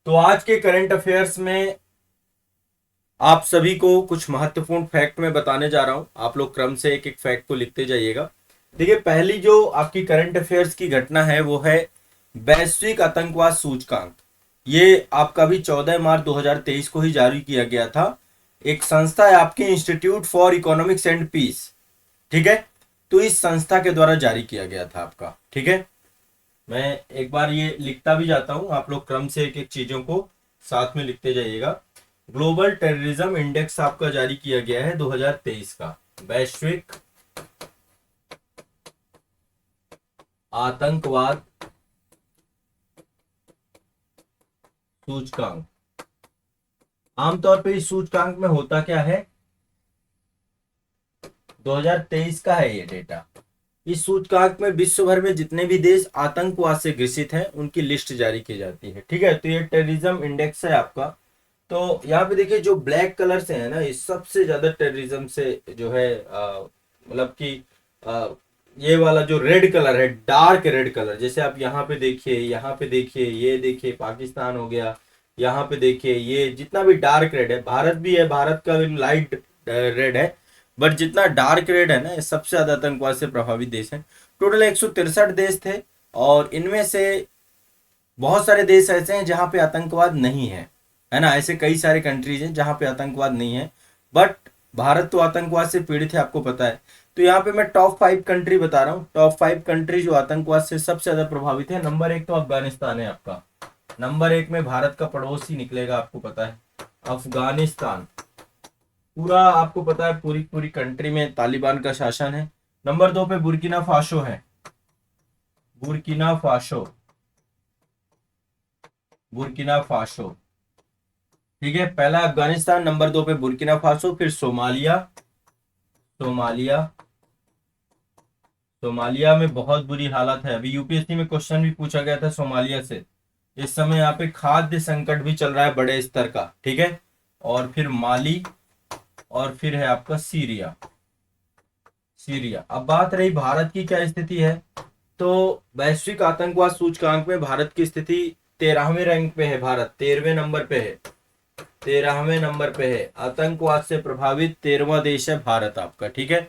तो आज के करंट अफेयर्स में आप सभी को कुछ महत्वपूर्ण फैक्ट मैं बताने जा रहा हूं। आप लोग क्रम से एक एक फैक्ट को लिखते जाइएगा। देखिए, पहली जो आपकी करंट अफेयर्स की घटना है वो है वैश्विक आतंकवाद सूचकांक। ये आपका भी 14 मार्च 2023 को ही जारी किया गया था। एक संस्था है आपकी institute for economics and peace, ठीक है। तो इस संस्था के द्वारा जारी किया गया था आपका, ठीक है। मैं एक बार ये लिखता भी जाता हूं, आप लोग क्रम से एक एक चीजों को साथ में लिखते जाइएगा। ग्लोबल टेररिज्म इंडेक्स आपका जारी किया गया है 2023 का। वैश्विक आतंकवाद सूचकांक। आमतौर पे इस सूचकांक में होता क्या है, 2023 का है ये डेटा। इस सूचकांक में विश्व भर में जितने भी देश आतंकवाद से ग्रसित हैं उनकी लिस्ट जारी की जाती है, ठीक है। तो ये टेररिज्म इंडेक्स है आपका। तो यहाँ पे देखिए, जो ब्लैक कलर से है ना, ये सबसे ज्यादा टेररिज्म से जो है मतलब कि आ, ये वाला जो रेड कलर है, डार्क रेड कलर, जैसे आप यहाँ पे देखिए, यहाँ पे देखिए, ये देखिए पाकिस्तान हो गया, यहाँ पे देखिए ये जितना भी डार्क रेड है, भारत भी है, भारत का भी लाइट रेड है, बट जितना डार्क रेड है ना, ये सबसे ज्यादा आतंकवाद से प्रभावित देश है। टोटल 163 देश थे, और इनमें से बहुत सारे देश ऐसे हैं जहां पे आतंकवाद नहीं है ना। ऐसे कई सारे कंट्रीज हैं जहां पे आतंकवाद नहीं है, बट भारत तो आतंकवाद से पीड़ित है, आपको पता है। तो यहाँ पे मैं टॉप 5 कंट्री बता रहा हूँ। टॉप 5 कंट्री जो आतंकवाद से सबसे ज्यादा प्रभावित है। नंबर 1 तो अफगानिस्तान है आपका। नंबर 1 में भारत का पड़ोसी निकलेगा, आपको पता है, अफगानिस्तान। पूरा आपको पता है, पूरी पूरी कंट्री में तालिबान का शासन है। नंबर 2 पे बुर्किना फासो है, बुर्किना फासो, बुर्किना फासो, ठीक है। पहला अफगानिस्तान, नंबर 2 पे बुर्किना फासो, फिर सोमालिया। सोमालिया, सोमालिया में बहुत बुरी हालत है। अभी यूपीएससी में क्वेश्चन भी पूछा गया था सोमालिया से। इस समय यहाँ पे खाद्य संकट भी चल रहा है बड़े स्तर का, ठीक है। और फिर माली, और फिर है आपका सीरिया। सीरिया। अब बात रही भारत की क्या स्थिति है, तो वैश्विक आतंकवाद सूचकांक में भारत की स्थिति 13वें रैंक पे है। भारत 13वें नंबर पे है, 13वें नंबर पे है। आतंकवाद से प्रभावित 13वां देश है भारत आपका, ठीक है।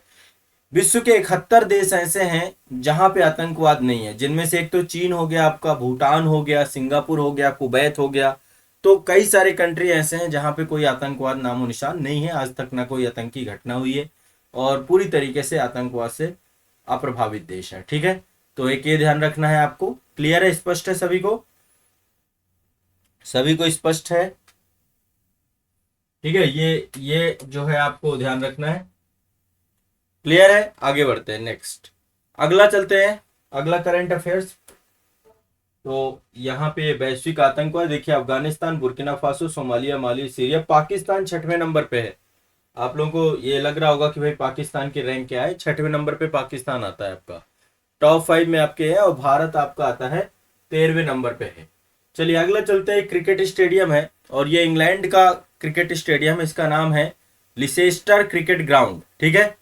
विश्व के 71 देश ऐसे हैं जहां पे आतंकवाद नहीं है, जिनमें से एक तो चीन हो गया आपका, भूटान हो गया, सिंगापुर हो गया, कुवैत हो गया। तो कई सारे कंट्री ऐसे हैं जहां पे कोई आतंकवाद नामो निशान नहीं है, आज तक ना कोई आतंकी घटना हुई है, और पूरी तरीके से आतंकवाद से अप्रभावित देश है, ठीक है। तो एक ये ध्यान रखना है आपको। क्लियर है, स्पष्ट है सभी को? सभी को स्पष्ट है, ठीक है। ये जो है आपको ध्यान रखना है। क्लियर है, आगे बढ़ते हैं नेक्स्ट। अगला चलते हैं, अगला करंट अफेयर्स। तो यहाँ पे वैश्विक आतंकवाद देखिए, अफगानिस्तान, बुर्किना फासो, सोमालिया, माली, सीरिया। पाकिस्तान 6वें नंबर पे है। आप लोगों को ये लग रहा होगा कि भाई पाकिस्तान की रैंक क्या है, 6वें नंबर पे पाकिस्तान आता है आपका। टॉप 5 में आपके है, और भारत आपका आता है 13वें नंबर पे है। चलिए अगला चलते हैं। क्रिकेट स्टेडियम है, और ये इंग्लैंड का क्रिकेट स्टेडियम है। इसका नाम है लिसेस्टर क्रिकेट ग्राउंड, ठीक है।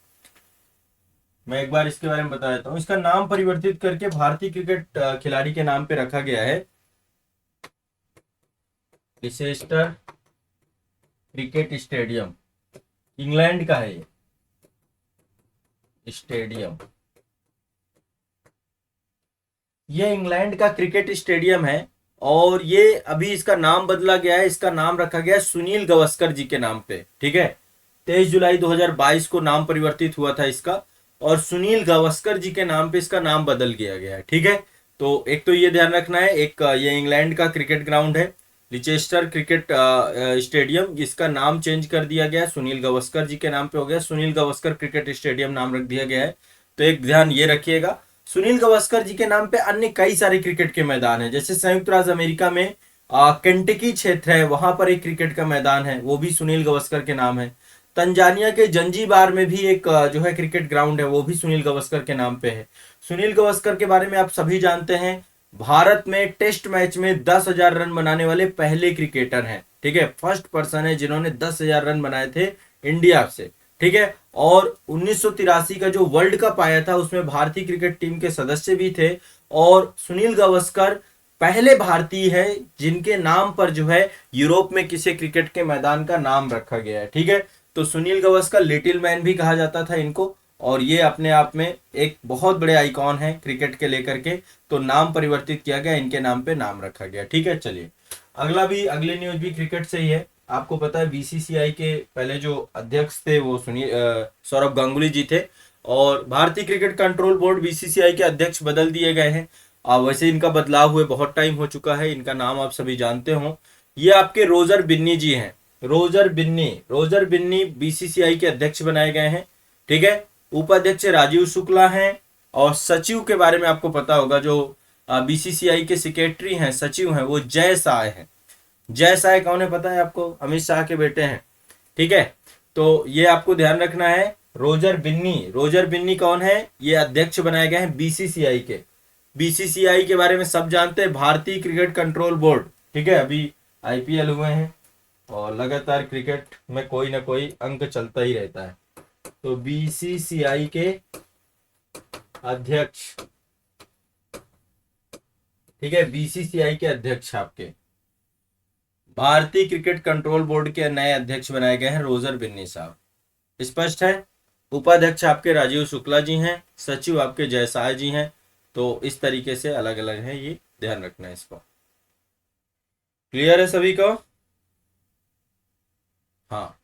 मैं एक बार इसके बारे में बता देता हूँ। इसका नाम परिवर्तित करके भारतीय क्रिकेट खिलाड़ी के नाम पे रखा गया है, लिसेस्टर क्रिकेट स्टेडियम। इंग्लैंड का है ये स्टेडियम। ये इंग्लैंड का क्रिकेट स्टेडियम है, और ये अभी इसका नाम बदला गया है। इसका नाम रखा गया है सुनील गावस्कर जी के नाम पे, ठीक है। 23 जुलाई 2022 को नाम परिवर्तित हुआ था इसका, और सुनील गावस्कर जी के नाम पे इसका नाम बदल गया गया है, ठीक है। तो एक तो ये ध्यान रखना है। एक ये इंग्लैंड का क्रिकेट ग्राउंड है, लिचेस्टर क्रिकेट स्टेडियम, जिसका नाम चेंज कर दिया गया है, सुनील गावस्कर जी के नाम पे हो गया, सुनील गावस्कर क्रिकेट स्टेडियम नाम रख दिया गया है। तो एक ध्यान ये रखिएगा। सुनील गावस्कर जी के नाम पे अन्य कई सारे क्रिकेट के मैदान हैं, जैसे संयुक्त राज्य अमेरिका में केंटकी क्षेत्र है, वहां पर एक क्रिकेट का मैदान है, वो भी सुनील गावस्कर के नाम है। तंजानिया के जंजीबार में भी एक जो है क्रिकेट ग्राउंड है, वो भी सुनील गावस्कर के नाम पे है। सुनील गावस्कर के बारे में आप सभी जानते हैं, भारत में टेस्ट मैच में 10,000 रन बनाने वाले पहले क्रिकेटर हैं, ठीक है। फर्स्ट पर्सन है जिन्होंने 10,000 रन बनाए थे इंडिया से, ठीक है। और 1983 का जो वर्ल्ड कप आया था, उसमें भारतीय क्रिकेट टीम के सदस्य भी थे, और सुनील गावस्कर पहले भारतीय है जिनके नाम पर जो है यूरोप में किसी क्रिकेट के मैदान का नाम रखा गया है। ठीक है, तो सुनील गावस्कर लिटिल मैन भी कहा जाता था इनको, और ये अपने आप में एक बहुत बड़े आइकॉन है क्रिकेट के लेकर के, तो नाम परिवर्तित किया गया, इनके नाम पे नाम रखा गया। ठीक है, चलिए अगली न्यूज भी क्रिकेट से ही है। आपको पता है बीसीसीआई के पहले जो अध्यक्ष थे वो सौरभ गांगुली जी थे, और भारतीय क्रिकेट कंट्रोल बोर्ड बीसीसीआई के अध्यक्ष बदल दिए गए हैं। वैसे इनका बदलाव हुए बहुत टाइम हो चुका है, इनका नाम आप सभी जानते हो। ये आपके रोजर बिन्नी जी हैं, रोजर बिन्नी बीसीसीआई के अध्यक्ष बनाए गए हैं। ठीक है, उपाध्यक्ष राजीव शुक्ला हैं, और सचिव के बारे में आपको पता होगा, जो बीसीसीआई के सेक्रेटरी हैं, सचिव हैं, वो जय शाह हैं। जय शाह कौन है पता है आपको? अमित शाह के बेटे हैं। ठीक है, तो ये आपको ध्यान रखना है। रोजर बिन्नी कौन है? ये अध्यक्ष बनाए गए हैं बीसीसीआई के। बीसीसीआई के बारे में सब जानते हैं, भारतीय क्रिकेट कंट्रोल बोर्ड। ठीक है, अभी आईपीएल हुए हैं और लगातार क्रिकेट में कोई ना कोई अंक चलता ही रहता है। तो बीसीसीआई के अध्यक्ष, ठीक है, बीसीसीआई के अध्यक्ष आपके भारतीय क्रिकेट कंट्रोल बोर्ड के नए अध्यक्ष बनाए गए हैं रोजर बिन्नी साहब। स्पष्ट है? उपाध्यक्ष आपके राजीव शुक्ला जी हैं, सचिव आपके जय शाह जी हैं। तो इस तरीके से अलग अलग है, ये ध्यान रखना है इसको। क्लियर है सभी को? हाँ,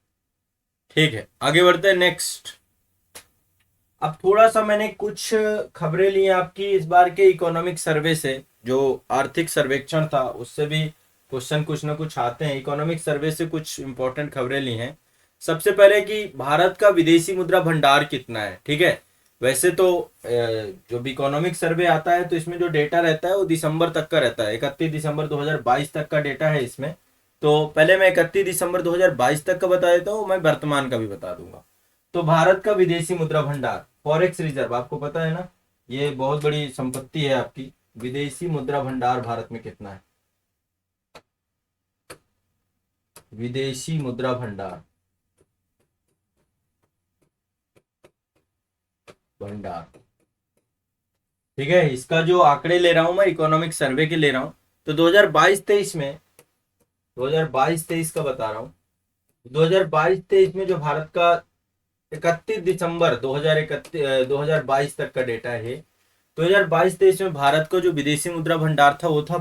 ठीक है, आगे बढ़ते हैं नेक्स्ट। अब थोड़ा सा मैंने कुछ खबरें ली हैं आपकी इस बार के इकोनॉमिक सर्वे से, जो आर्थिक सर्वेक्षण था उससे भी क्वेश्चन कुछ ना कुछ आते हैं। इकोनॉमिक सर्वे से कुछ इंपॉर्टेंट खबरें ली हैं। सबसे पहले कि भारत का विदेशी मुद्रा भंडार कितना है। ठीक है, वैसे तो जो भी इकोनॉमिक सर्वे आता है तो इसमें जो डेटा रहता है वो दिसंबर तक का रहता है, 31 दिसंबर 2022 तक का डेटा है इसमें। तो पहले मैं 31 दिसंबर 2022 तक का बता देता हूँ, मैं वर्तमान का भी बता दूंगा। तो भारत का विदेशी मुद्रा भंडार, फॉरेक्स रिजर्व, आपको पता है ना, ये बहुत बड़ी संपत्ति है आपकी। विदेशी मुद्रा भंडार भारत में कितना है? विदेशी मुद्रा भंडार, ठीक है, इसका जो आंकड़े ले रहा हूं मैं इकोनॉमिक सर्वे के ले रहा हूं। तो 2022-23 में, 2022-23 का बता रहा हूं, 2022-23 में जो भारत का 31 दिसंबर 2022 तक का डेटा है, 2022-23 में भारत का जो विदेशी मुद्रा भंडार था वो था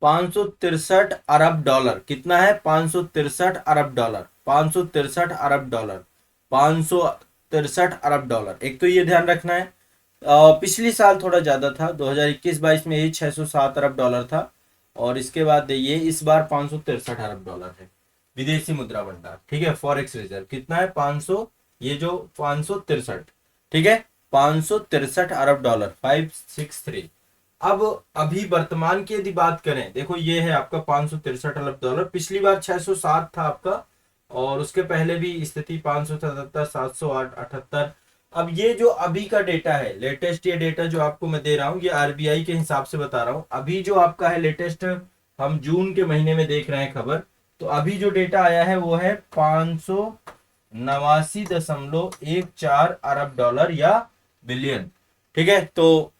563 अरब डॉलर। कितना है? 563 अरब डॉलर, 563 अरब डॉलर, 563 अरब डॉलर। एक तो ये ध्यान रखना है। पिछली साल थोड़ा ज्यादा था, 2021-22 में ये 607 अरब डॉलर था, और इसके बाद ये इस बार 563 अरब डॉलर है विदेशी मुद्रा भंडार। ठीक है, फॉरेक्स रिजर्व कितना है? 500, ये जो 563, ठीक है, 563 अरब डॉलर, 563। अब अभी वर्तमान की यदि बात करें, देखो ये है आपका 563 अरब डॉलर। पिछली बार 607 था आपका, और उसके पहले भी स्थिति 577, 708, 78। अब ये जो अभी का डेटा है, लेटेस्ट ये डेटा जो आपको मैं दे रहा हूँ, ये आरबीआई के हिसाब से बता रहा हूँ। अभी जो आपका है लेटेस्ट, हम जून के महीने में देख रहे हैं खबर, तो अभी जो डेटा आया है वो है 589.14 अरब डॉलर या बिलियन। ठीक है, तो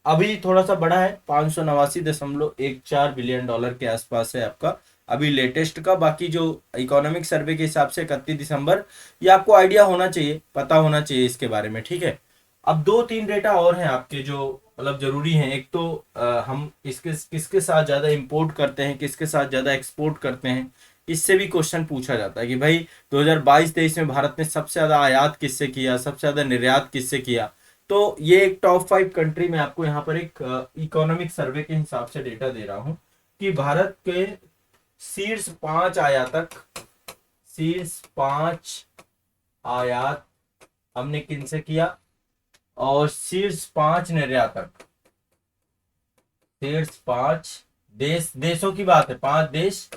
अभी थोड़ा सा बड़ा है, 589.14 बिलियन डॉलर के आसपास है आपका अभी लेटेस्ट का। बाकी जो इकोनॉमिक सर्वे के हिसाब से 31 दिसंबर, ये आपको आइडिया होना चाहिए, पता होना चाहिए इसके बारे में। ठीक है, अब दो तीन डेटा और हैं आपके जो मतलब जरूरी हैं। एक तो हम किसके साथ ज्यादा इंपोर्ट करते हैं, किसके साथ ज्यादा एक्सपोर्ट करते हैं, इससे भी क्वेश्चन पूछा जाता है कि भाई 2022-23 में भारत ने सबसे ज्यादा आयात किससे किया, सबसे ज्यादा निर्यात किससे किया। तो ये एक टॉप 5 कंट्री में आपको यहाँ पर एक इकोनॉमिक सर्वे के हिसाब से डेटा दे रहा हूं कि भारत के शीर्ष 5 आयात हमने किनसे किया, और शीर्ष 5 निर्यातक, शीर्ष 5 देशों की बात है, 5 देश,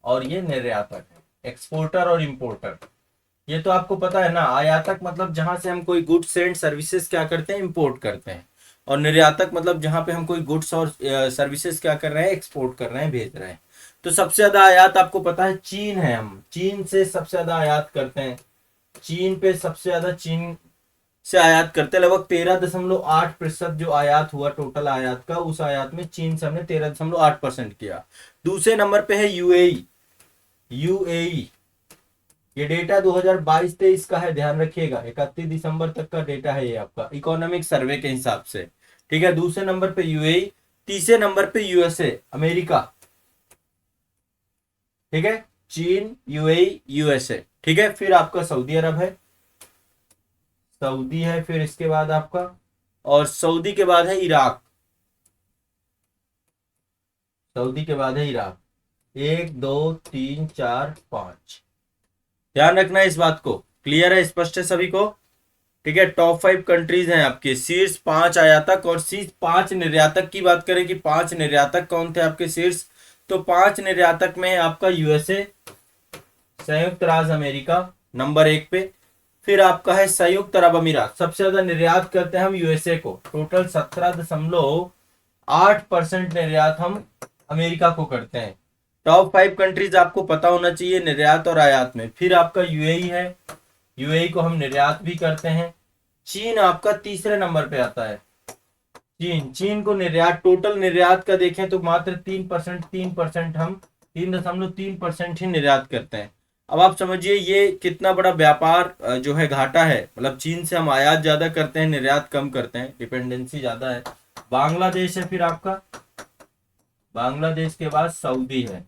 और ये निर्यातक है, एक्सपोर्टर और इंपोर्टर। ये तो आपको पता है ना, आयातक मतलब जहां से हम कोई गुड्स एंड सर्विसेज क्या करते हैं, इंपोर्ट करते हैं, और निर्यातक मतलब जहां पे हम कोई गुड्स और सर्विसेज क्या कर रहे हैं, एक्सपोर्ट कर रहे हैं, भेज रहे हैं। तो सबसे ज्यादा आयात आपको पता है चीन है, हम चीन से सबसे ज्यादा आयात करते हैं। चीन पे सबसे ज्यादा चीन से आयात करते हैं। लगभग 13.8% जो आयात हुआ टोटल आयात का, उस आयात में चीन से हमने 13.8% किया। दूसरे नंबर पे है यूएई। यूएई ये डेटा 2022-23 का है, ध्यान रखिएगा, 31 दिसंबर तक का डेटा है ये आपका इकोनॉमिक सर्वे के हिसाब से। ठीक है, दूसरे नंबर पे यूएई, तीसरे नंबर पे यूएसए अमेरिका। ठीक है, चीन, यूएई, यूएसए। ठीक है, फिर आपका सऊदी अरब है, सऊदी है, फिर इसके बाद आपका, और सऊदी के बाद है इराक। सऊदी के बाद है इराक। 1 2 3 4 5। ध्यान रखना है इस बात को, क्लियर है, स्पष्ट है सभी को। ठीक है, टॉप 5 कंट्रीज हैं आपके, शीर्ष 5 आयातक और शीर्ष 5 निर्यातक की बात करें कि 5 निर्यातक कौन थे आपके शीर्ष, तो 5 निर्यातक में आपका यूएसए, संयुक्त राज्य अमेरिका नंबर 1 पे, फिर आपका है संयुक्त अरब अमीरात, सबसे ज्यादा निर्यात करते हैं हम यूएसए को, टोटल 17.8% निर्यात हम अमेरिका को करते हैं। टॉप 5 कंट्रीज आपको पता होना चाहिए निर्यात और आयात में। फिर आपका यूएई है, यूएई को हम निर्यात भी करते हैं। चीन आपका तीसरे नंबर पे आता है। चीन को निर्यात, टोटल निर्यात का देखें तो मात्र 3% हम 3.3% ही निर्यात करते हैं। अब आप समझिए ये कितना बड़ा व्यापार जो है घाटा है, मतलब चीन से हम आयात ज्यादा करते हैं, निर्यात कम करते हैं, डिपेंडेंसी ज्यादा है। बांग्लादेश है फिर आपका, बांग्लादेश के बाद सऊदी है,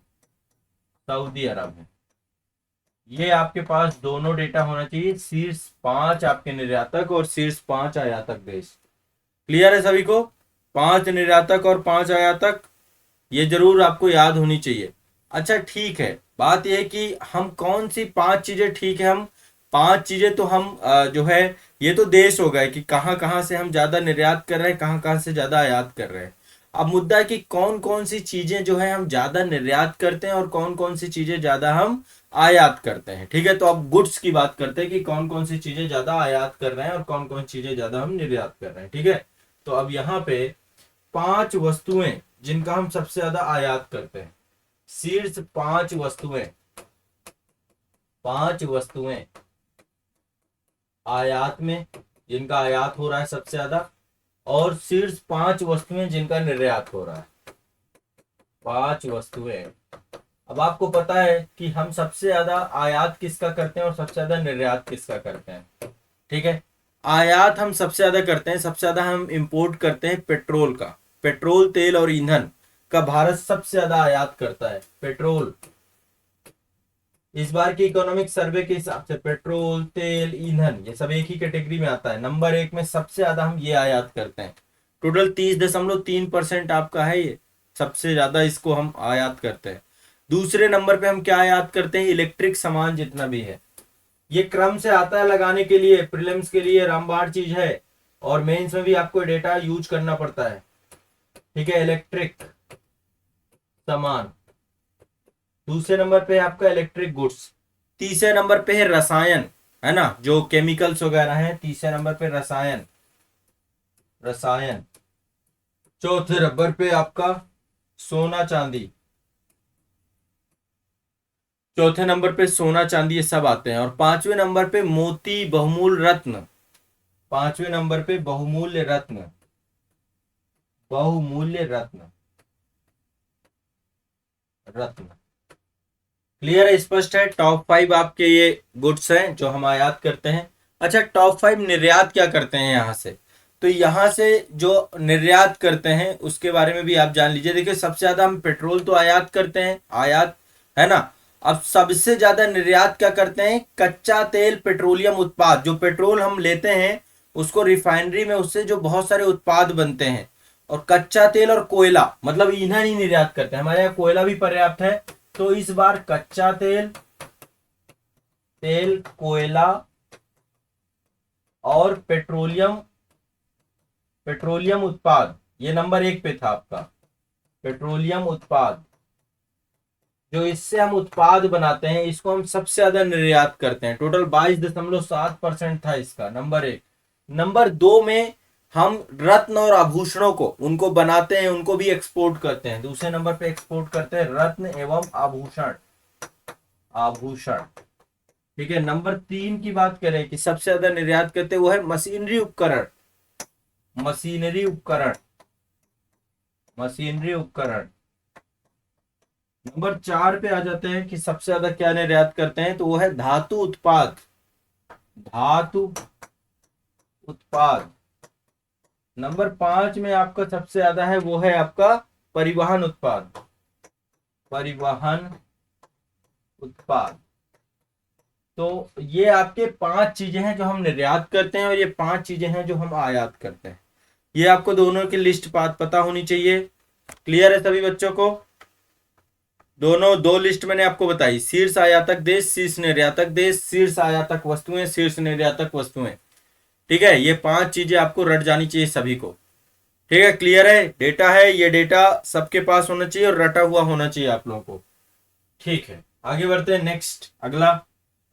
सऊदी अरब है। ये आपके पास दोनों डेटा होना चाहिए, शीर्ष 5 आपके निर्यातक और शीर्ष 5 आयातक देश। क्लियर है सभी को, 5 निर्यातक और 5 आयातक, ये जरूर आपको याद होनी चाहिए। अच्छा ठीक है, बात यह है कि हम कौन सी 5 चीजें, ठीक है हम 5 चीजें तो हम जो है, ये तो देश हो गए कि कहाँ कहाँ से हम ज्यादा निर्यात कर रहे हैं, कहाँ कहाँ से ज्यादा आयात कर रहे हैं। अब मुद्दा है कि कौन कौन सी चीजें जो है हम ज्यादा निर्यात करते हैं और कौन कौन सी चीजें ज्यादा हम आयात करते हैं। ठीक है, तो अब गुड्स की बात करते हैं कि कौन कौन सी चीजें ज्यादा आयात कर रहे हैं और कौन कौन चीजें ज्यादा हम निर्यात कर रहे हैं। ठीक है, तो अब यहाँ पे 5 वस्तुएं जिनका हम सबसे ज्यादा आयात करते हैं, शीर्ष 5 वस्तुएं, 5 वस्तुएं आयात में जिनका आयात हो रहा है सबसे ज्यादा, और शीर्ष 5 वस्तुएं जिनका निर्यात हो रहा है, 5 वस्तुएं। अब आपको पता है कि हम सबसे ज्यादा आयात किसका करते हैं और सबसे ज्यादा निर्यात किसका करते हैं। ठीक है, आयात हम सबसे ज्यादा करते हैं, सबसे ज्यादा हम इंपोर्ट करते हैं पेट्रोल का, पेट्रोल, तेल और ईंधन का भारत सबसे ज्यादा आयात करता है। पेट्रोल, इस बार की इकोनॉमिक सर्वे के हिसाब से पेट्रोल, तेल, ईंधन ये सब एक ही कैटेगरी में आता है, नंबर 1 में सबसे ज्यादा हम ये आयात करते हैं। टोटल 30.3% आपका है ये, सबसे ज्यादा इसको हम आयात करते हैं। दूसरे नंबर पे हम क्या आयात करते हैं, इलेक्ट्रिक सामान जितना भी है, ये क्रम से आता है लगाने के लिए, प्रीलिम्स के लिए रामबाण चीज है और मेंस में भी आपको डेटा यूज करना पड़ता है। ठीक है, इलेक्ट्रिक सामान, दूसरे नंबर पे है आपका इलेक्ट्रिक गुड्स, तीसरे नंबर पे है रसायन, है ना, जो केमिकल्स वगैरह हैं, तीसरे नंबर पे रसायन, रसायन, चौथे नंबर पे आपका सोना चांदी, चौथे नंबर पे सोना चांदी ये सब आते हैं, और पांचवें नंबर पे मोती बहुमूल्य रत्न, पांचवें नंबर पे बहुमूल्य रत्न, बहुमूल्य रत्न, रत्न। क्लियर है, स्पष्ट है, टॉप 5 आपके ये गुड्स हैं जो हम आयात करते हैं। अच्छा, टॉप 5 निर्यात क्या करते हैं यहाँ से, तो यहाँ से जो निर्यात करते हैं उसके बारे में भी आप जान लीजिए। देखिए सबसे ज्यादा हम पेट्रोल तो आयात करते हैं, आयात, है ना। अब सबसे ज्यादा निर्यात क्या करते हैं, कच्चा तेल, पेट्रोलियम उत्पाद, जो पेट्रोल हम लेते हैं उसको रिफाइनरी में, उससे जो बहुत सारे उत्पाद बनते हैं, और कच्चा तेल और कोयला, मतलब ईंधन ही निर्यात करते हैं। हमारे यहाँ कोयला भी पर्याप्त है, तो इस बार कच्चा तेल, तेल, कोयला और पेट्रोलियम, पेट्रोलियम उत्पाद ये नंबर 1 पे था आपका, पेट्रोलियम उत्पाद, जो इससे हम उत्पाद बनाते हैं इसको हम सबसे ज्यादा निर्यात करते हैं। टोटल 22.7% था इसका, नंबर 1। नंबर 2 में हम रत्न और आभूषणों को, उनको बनाते हैं, उनको भी एक्सपोर्ट करते हैं। दूसरे नंबर पे एक्सपोर्ट करते हैं रत्न एवं आभूषण, आभूषण। ठीक है, नंबर 3 की बात करें कि सबसे ज्यादा निर्यात करते वो है मशीनरी उपकरण, मशीनरी उपकरण, मशीनरी उपकरण। नंबर 4 पे आ जाते हैं कि सबसे ज्यादा क्या निर्यात करते हैं, तो वो है धातु उत्पाद, धातु उत्पाद। नंबर 5 में आपका सबसे ज्यादा है वो है आपका परिवहन उत्पाद, परिवहन उत्पाद। तो ये आपके 5 चीजें हैं जो हम निर्यात करते हैं और ये 5 चीजें हैं जो हम आयात करते हैं। ये आपको दोनों की लिस्ट बात पता होनी चाहिए। क्लियर है सभी बच्चों को? दोनों दो लिस्ट मैंने आपको बताई, शीर्ष आयातक देश, शीर्ष निर्यातक देश, शीर्ष आयातक वस्तुएं, शीर्ष निर्यातक वस्तुएं। ठीक है, ये 5 चीजें आपको रट जानी चाहिए सभी को। ठीक है, क्लियर है? डेटा है, ये डेटा सबके पास होना चाहिए और रटा हुआ होना चाहिए आप लोगों को। ठीक है, आगे बढ़ते हैं। नेक्स्ट अगला,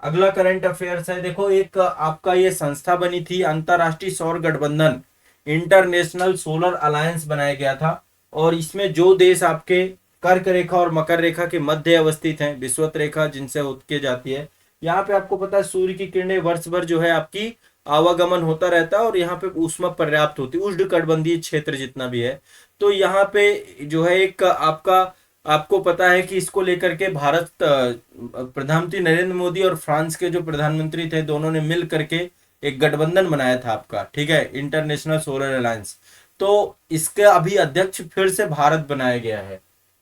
अगला करंट अफेयर्स है। देखो, एक आपका ये संस्था बनी थी, अंतरराष्ट्रीय सौर गठबंधन, इंटरनेशनल सोलर अलायंस बनाया गया था। और इसमें जो देश आपके कर्क रेखा और मकर रेखा के मध्य अवस्थित हैं, विषुवत रेखा जिनसे उत्के जाती है, यहाँ पे आपको पता है सूर्य की किरणें वर्ष भर जो है आपकी आवागमन होता रहता है और यहाँ पे ऊष्मा पर्याप्त होती है, उष्ण कटिबंधीय क्षेत्र जितना भी है। तो यहाँ पे जो है एक आपका, आपको पता है कि इसको लेकर के भारत, प्रधानमंत्री नरेंद्र मोदी और फ्रांस के जो प्रधानमंत्री थे, दोनों ने मिल करके एक गठबंधन बनाया था आपका। ठीक है, इंटरनेशनल सोलर अलायंस। तो इसका अभी अध्यक्ष फिर से भारत बनाया गया है।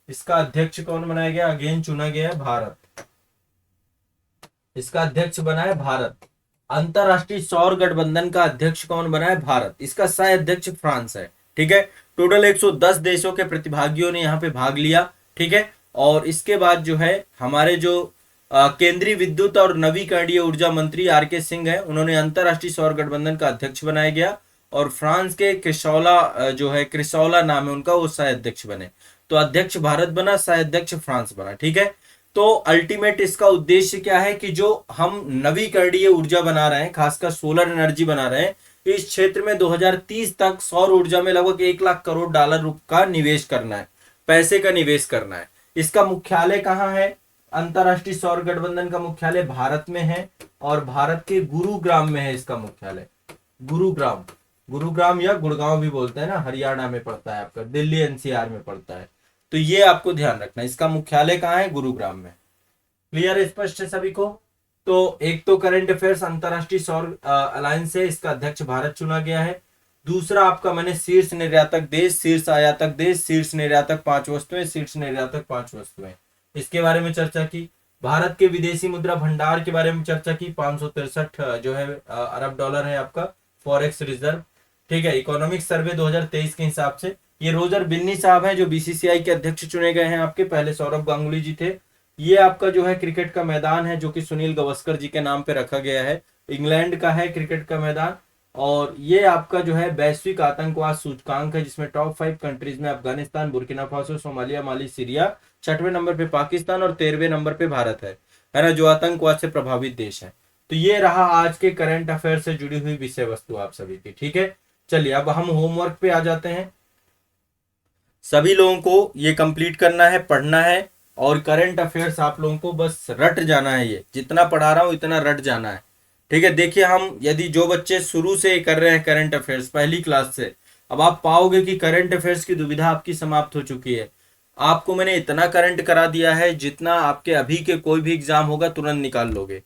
इसका अध्यक्ष कौन बनाया गया? अगेन चुना गया है भारत। इसका अध्यक्ष बना है भारत। अंतरराष्ट्रीय सौर गठबंधन का अध्यक्ष कौन बना है? भारत। इसका सह अध्यक्ष फ्रांस है। ठीक है, टोटल 110 देशों के प्रतिभागियों ने यहाँ पे भाग लिया। ठीक है, और इसके बाद जो है हमारे जो केंद्रीय विद्युत और नवीकरणीय ऊर्जा मंत्री आर के सिंह है, उन्होंने अंतरराष्ट्रीय सौर गठबंधन का अध्यक्ष बनाया गया। और फ्रांस के क्रिसौला जो है, क्रिसौला नाम है उनका, वो सह अध्यक्ष बने। तो अध्यक्ष भारत बना, सह अध्यक्ष फ्रांस बना। ठीक है, तो अल्टीमेट इसका उद्देश्य क्या है कि जो हम नवीकरणीय ऊर्जा बना रहे हैं, खासकर सोलर एनर्जी बना रहे हैं, इस क्षेत्र में 2030 तक सौर ऊर्जा में लगभग 1 लाख करोड़ डॉलर का निवेश करना है, पैसे का निवेश करना है। इसका मुख्यालय कहाँ है? अंतरराष्ट्रीय सौर गठबंधन का मुख्यालय भारत में है और भारत के गुरुग्राम में है इसका मुख्यालय। गुरुग्राम, गुरुग्राम या गुड़गांव भी बोलते हैं ना, हरियाणा में पड़ता है आपका, दिल्ली एनसीआर में पड़ता है। तो ये आपको ध्यान रखना है, इसका मुख्यालय कहाँ है? गुरुग्राम में। क्लियर है, स्पष्ट है सभी को? तो एक तो करंट अफेयर्स, अंतरराष्ट्रीय सौर अलायंस है, इसका अध्यक्ष भारत चुना गया है। दूसरा आपका मैंने शीर्ष निर्यातक देश, शीर्ष आयातक देश, शीर्ष निर्यातक 5 वस्तुएं, शीर्ष निर्यातक 5 वस्तुएं, इसके बारे में चर्चा की। भारत के विदेशी मुद्रा भंडार के बारे में चर्चा की, 563 जो है अरब डॉलर है आपका फॉरेक्स रिजर्व। ठीक है, इकोनॉमिक सर्वे 2023 के हिसाब से। ये रोजर बिन्नी साहब हैं जो बीसीसीआई के अध्यक्ष चुने गए हैं आपके, पहले सौरभ गांगुली जी थे। ये आपका जो है क्रिकेट का मैदान है जो कि सुनील गावस्कर जी के नाम पे रखा गया है, इंग्लैंड का है क्रिकेट का मैदान। और ये आपका जो है वैश्विक आतंकवाद सूचकांक है, जिसमें टॉप 5 कंट्रीज में अफगानिस्तान, बुर्किना फासो, सोमालिया, माली, सीरिया, 6वें नंबर पे पाकिस्तान और 13वें नंबर पे भारत है ना, जो आतंकवाद से प्रभावित देश है। तो ये रहा आज के करंट अफेयर से जुड़ी हुई विषय वस्तु आप सभी की। ठीक है, चलिए अब हम होमवर्क पे आ जाते हैं। सभी लोगों को ये कंप्लीट करना है, पढ़ना है, और करंट अफेयर्स आप लोगों को बस रट जाना है। ये जितना पढ़ा रहा हूं इतना रट जाना है। ठीक है, देखिए हम यदि जो बच्चे शुरू से कर रहे हैं करंट अफेयर्स पहली क्लास से, अब आप पाओगे कि करंट अफेयर्स की दुविधा आपकी समाप्त हो चुकी है। आपको मैंने इतना करंट करा दिया है जितना आपके अभी के कोई भी एग्जाम होगा तुरंत निकाल लोगे।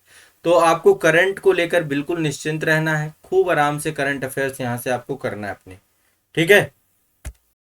तो आपको करंट को लेकर बिल्कुल निश्चिंत रहना है, खूब आराम से करंट अफेयर्स यहाँ से आपको करना है अपने। ठीक है,